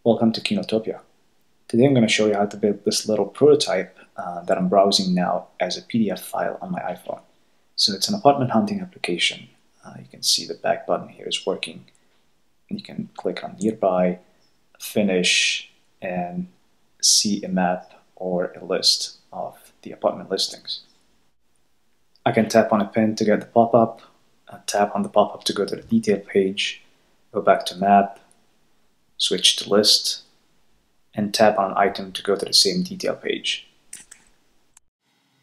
Welcome to Keynotopia. Today I'm going to show you how to build this little prototype that I'm browsing now as a PDF file on my iPhone. So it's an apartment hunting application. You can see the back button here is working. You can click on Nearby, Finish, and see a map or a list of the apartment listings. I can tap on a pin to get the pop-up, tap on the pop-up to go to the detail page, go back to Map, switch to List, and tap on an item to go to the same detail page.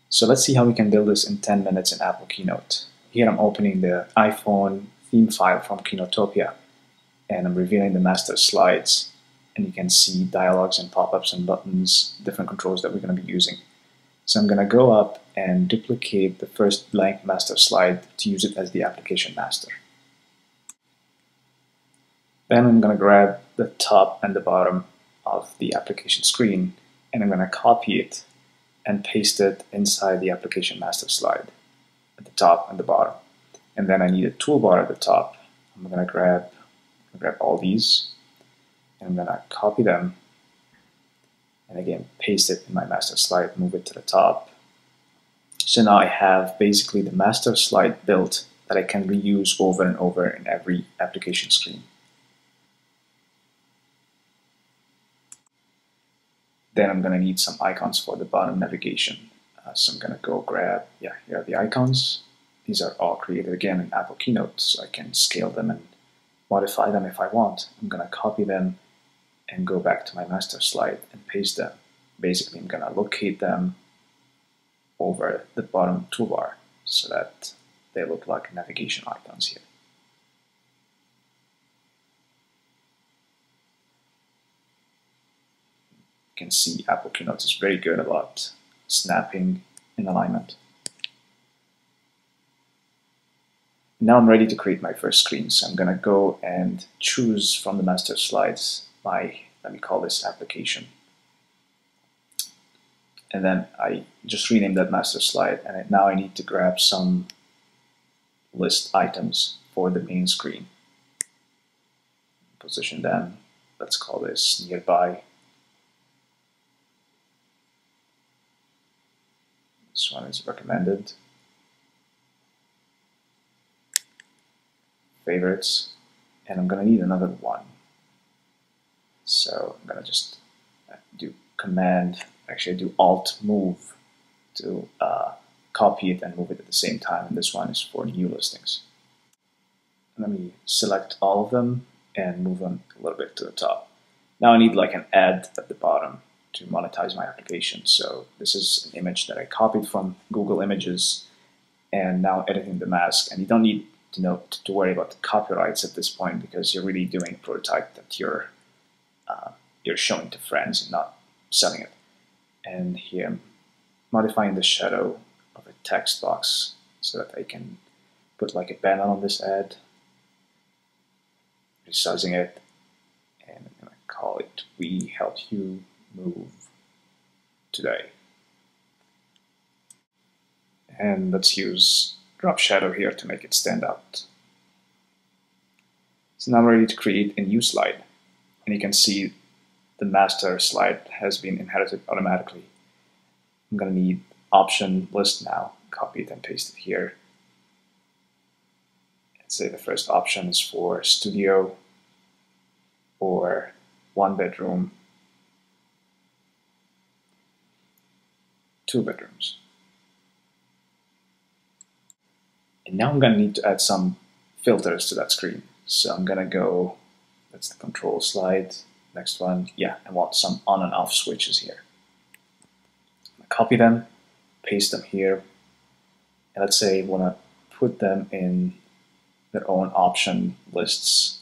So let's see how we can build this in 10 minutes in Apple Keynote. Here I'm opening the iPhone theme file from Keynotopia, and I'm revealing the master slides, and you can see dialogues and pop-ups and buttons, different controls that we're going to be using. So I'm going to go up and duplicate the first blank master slide to use it as the application master. Then I'm going to grab the top and the bottom of the application screen, and I'm going to copy it and paste it inside the application master slide at the top and the bottom. And then I need a toolbar at the top. I'm going to grab all these, and I'm going to copy them, and again paste it in my master slide, move it to the top. So now I have basically the master slide built that I can reuse over and over in every application screen. Then I'm going to need some icons for the bottom navigation. So I'm going to go grab, here are the icons. These are all created again in Apple Keynote, so I can scale them and modify them if I want. I'm going to copy them and go back to my master slide and paste them. Basically, I'm going to locate them over the bottom toolbar so that they look like navigation icons here. You can see Apple Keynote is very good about snapping in alignment. Now I'm ready to create my first screen, so I'm going to go and choose from the master slides my, let me call this application. And then I just rename that master slide, and now I need to grab some list items for the main screen. Position them, let's call this Nearby. This one is recommended. Favorites, and I'm going to need another one. So I'm going to just do do Alt Move to copy it and move it at the same time. And this one is for new listings. Let me select all of them and move them a little bit to the top. Now I need like an ad at the bottom to monetize my application. So this is an image that I copied from Google Images and now editing the mask. And you don't need to worry about the copyrights at this point because you're really doing a prototype that you're showing to friends and not selling it. And here I'm modifying the shadow of a text box so that I can put like a banner on this ad, resizing it, and I'm going to call it "We Help You Move Today." And let's use drop shadow here to make it stand out. So now I'm ready to create a new slide, and you can see the master slide has been inherited automatically. I'm going to need option list now, copy it and paste it here. And say the first option is for studio or 1 bedroom, 2 bedrooms. And now I'm going to need to add some filters to that screen. So I'm going to go, that's the control slide, next one, I want some on and off switches here. I'm going to copy them, paste them here, and let's say I want to put them in their own option lists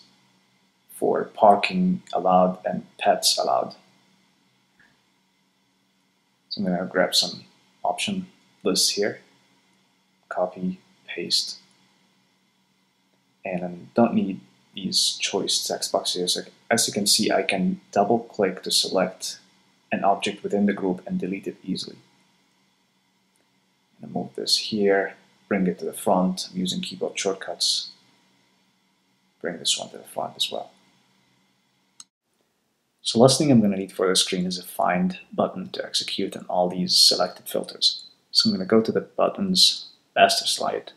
for parking allowed and pets allowed. So I'm going to grab some option lists here, copy, paste, and I don't need these choice text boxes. So as you can see, I can double click to select an object within the group and delete it easily. I'm going to move this here, bring it to the front. I'm using keyboard shortcuts. Bring this one to the front as well. So last thing I'm going to need for the screen is a find button to execute on all these selected filters. So I'm going to go to the buttons master slide.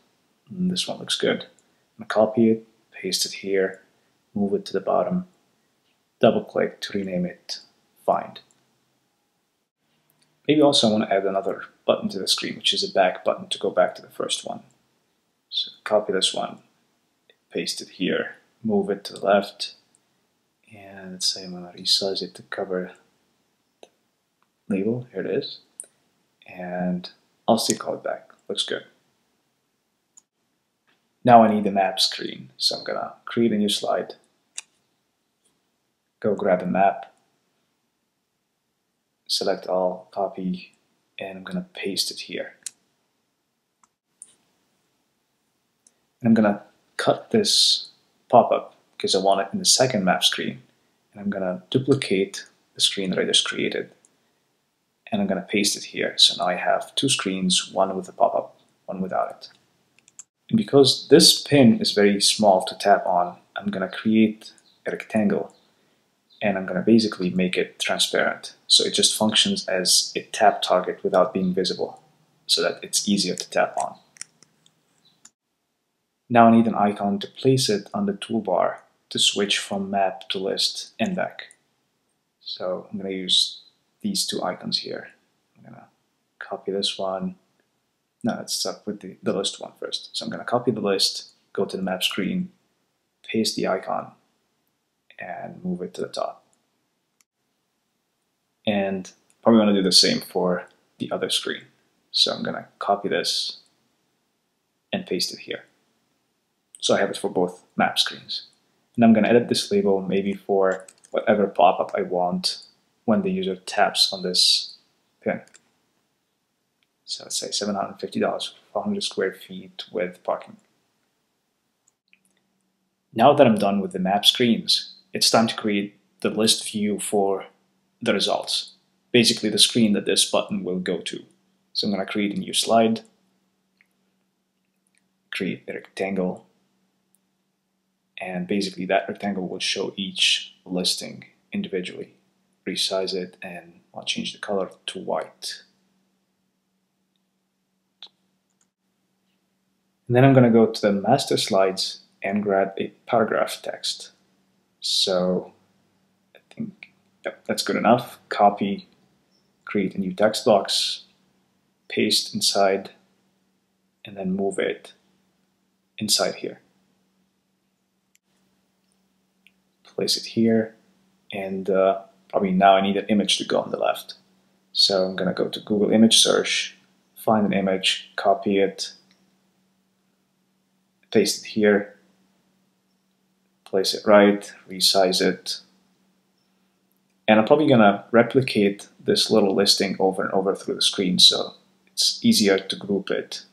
And this one looks good. I'm going to copy it, paste it here, move it to the bottom, double click to rename it find. Maybe also I want to add another button to the screen, which is a back button to go back to the first one. So copy this one, paste it here, move it to the left, and let's say I'm going to resize it to cover the label. Here it is. And I'll still call it back. Looks good. Now I need a map screen. So I'm going to create a new slide, go grab a map, select all, copy, and I'm going to paste it here. And I'm going to cut this pop-up because I want it in the second map screen. And I'm going to duplicate the screen that I just created. And I'm going to paste it here. So now I have two screens, one with a pop-up, one without it. And because this pin is very small to tap on, I'm going to create a rectangle. And I'm going to basically make it transparent. So it just functions as a tap target without being visible, so that it's easier to tap on. Now I need an icon to place it on the toolbar to switch from map to list and back. So I'm going to use these two icons here. I'm going to copy this one. No, let's start with the list one first. So I'm going to copy the list, go to the map screen, paste the icon, and move it to the top. And probably want to do the same for the other screen. So I'm going to copy this and paste it here. So I have it for both map screens. And I'm going to edit this label maybe for whatever pop-up I want when the user taps on this pin. So let's say $750 for 400 square feet with parking. Now that I'm done with the map screens, it's time to create the list view for the results. Basically the screen that this button will go to. So I'm going to create a new slide, create a rectangle, and basically that rectangle will show each listing individually. Resize it, and I'll change the color to white. And then I'm going to go to the master slides and grab a paragraph text. So I think that's good enough. Copy, create a new text box, paste inside, and then move it inside here. Place it here, and probably now I need an image to go on the left. So I'm going to go to Google image search, find an image, copy it, paste it here, place it right, resize it, and I'm probably going to replicate this little listing over and over through the screen so it's easier to group it.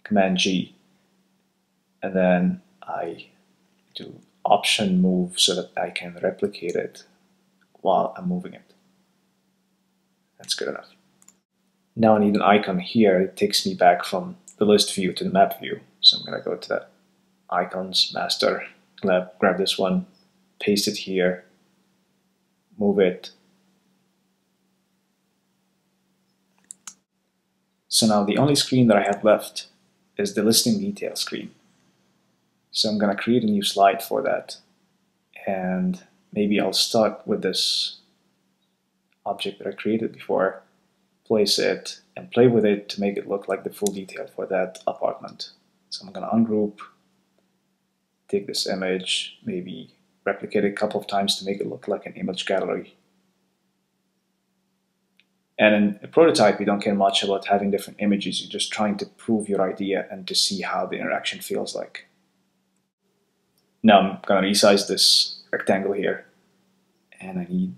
Command G, and then I do Option move so that I can replicate it while I'm moving it. That's good enough. Now I need an icon here. It takes me back from the list view to the map view. So I'm going to go to that icons master, grab this one, paste it here, move it. So now the only screen that I have left is the listing detail screen. So I'm going to create a new slide for that, and maybe I'll start with this object that I created before, place it, and play with it to make it look like the full detail for that apartment. So I'm going to ungroup, take this image, maybe replicate it a couple of times to make it look like an image gallery. And in a prototype, you don't care much about having different images. You're just trying to prove your idea and to see how the interaction feels like. Now I'm going to resize this rectangle here, and I need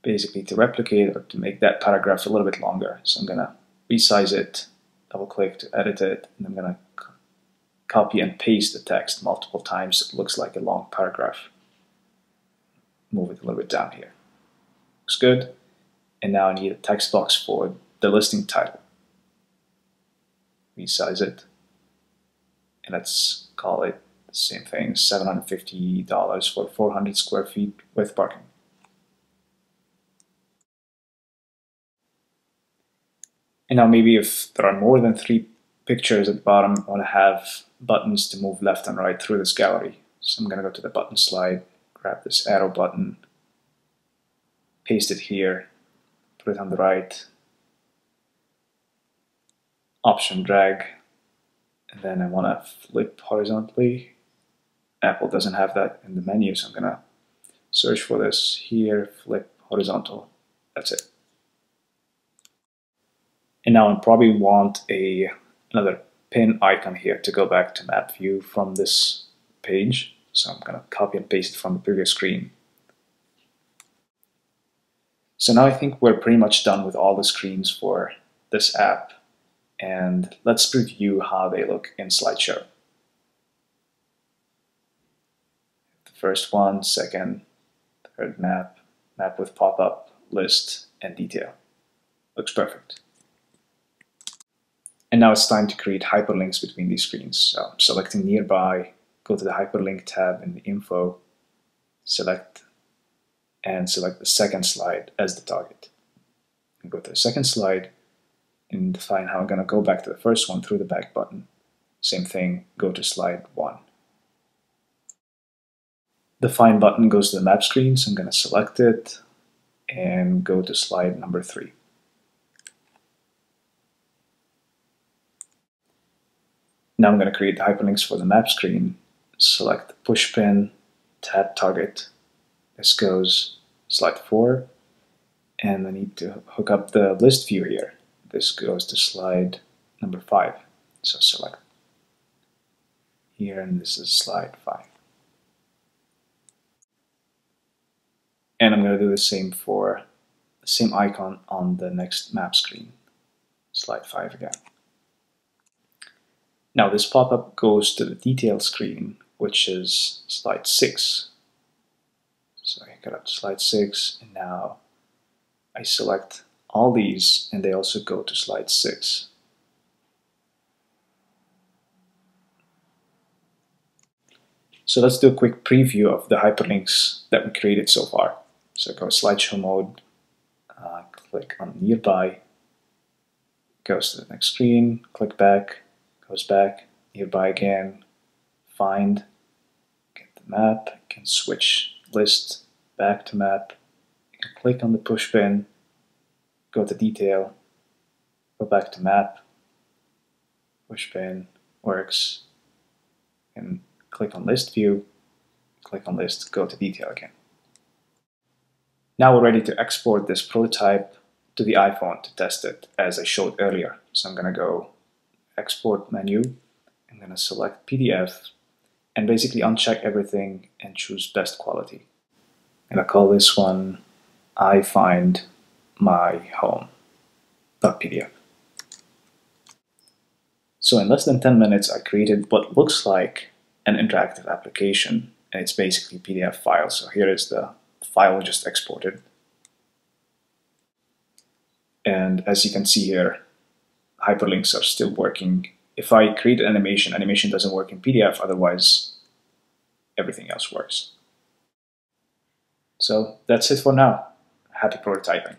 basically to replicate or to make that paragraph a little bit longer. So I'm going to resize it, double click to edit it, and I'm going to copy and paste the text multiple times. It looks like a long paragraph. Move it a little bit down here. Looks good. And now I need a text box for the listing title. Resize it, and let's call it same thing, $750 for 400 square feet with parking. And now maybe if there are more than 3 pictures at the bottom, I want to have buttons to move left and right through this gallery. So I'm going to go to the button slide, grab this arrow button, paste it here, put it on the right, Option drag, and then I want to flip horizontally. Apple doesn't have that in the menu, so I'm going to search for this here, flip horizontal. That's it. And now I probably want another pin icon here to go back to map view from this page. So I'm going to copy and paste it from the previous screen. So now I think we're pretty much done with all the screens for this app. And let's preview how they look in slideshow. The first one, second, third map, map with pop-up, list, and detail. Looks perfect. And now it's time to create hyperlinks between these screens. So I'm selecting nearby, go to the hyperlink tab in the info, select the second slide as the target. And go to the second slide and define how I'm going to go back to the first one through the back button. Same thing, go to slide 1. The find button goes to the map screen, so I'm going to select it and go to slide number 3. Now I'm going to create the hyperlinks for the map screen. Select the push pin, tab target. This goes slide 4, and I need to hook up the list view here. This goes to slide number 5. So select here, and this is slide 5. And I'm going to do the same for the same icon on the next map screen, slide 5 again. Now this pop-up goes to the detail screen, which is slide 6. So I get up to slide 6, and now I select all these, and they also go to slide 6. So let's do a quick preview of the hyperlinks that we created so far. So go slideshow mode, click on nearby, goes to the next screen, click back, goes back, nearby again, find, get the map, you can switch list back to map, you can click on the push pin, go to detail, go back to map, push pin works, and click on list view, click on list, go to detail again. Now we're ready to export this prototype to the iPhone to test it as I showed earlier. So I'm going to go export menu, I'm going to select PDF and basically uncheck everything and choose best quality. And I'll call this one I find my home.pdf. So in less than 10 minutes I created what looks like an interactive application, and it's basically PDF file. So here is the file just exported. And as you can see here, hyperlinks are still working. If I create an animation, animation doesn't work in PDF, otherwise everything else works. So that's it for now. Happy prototyping.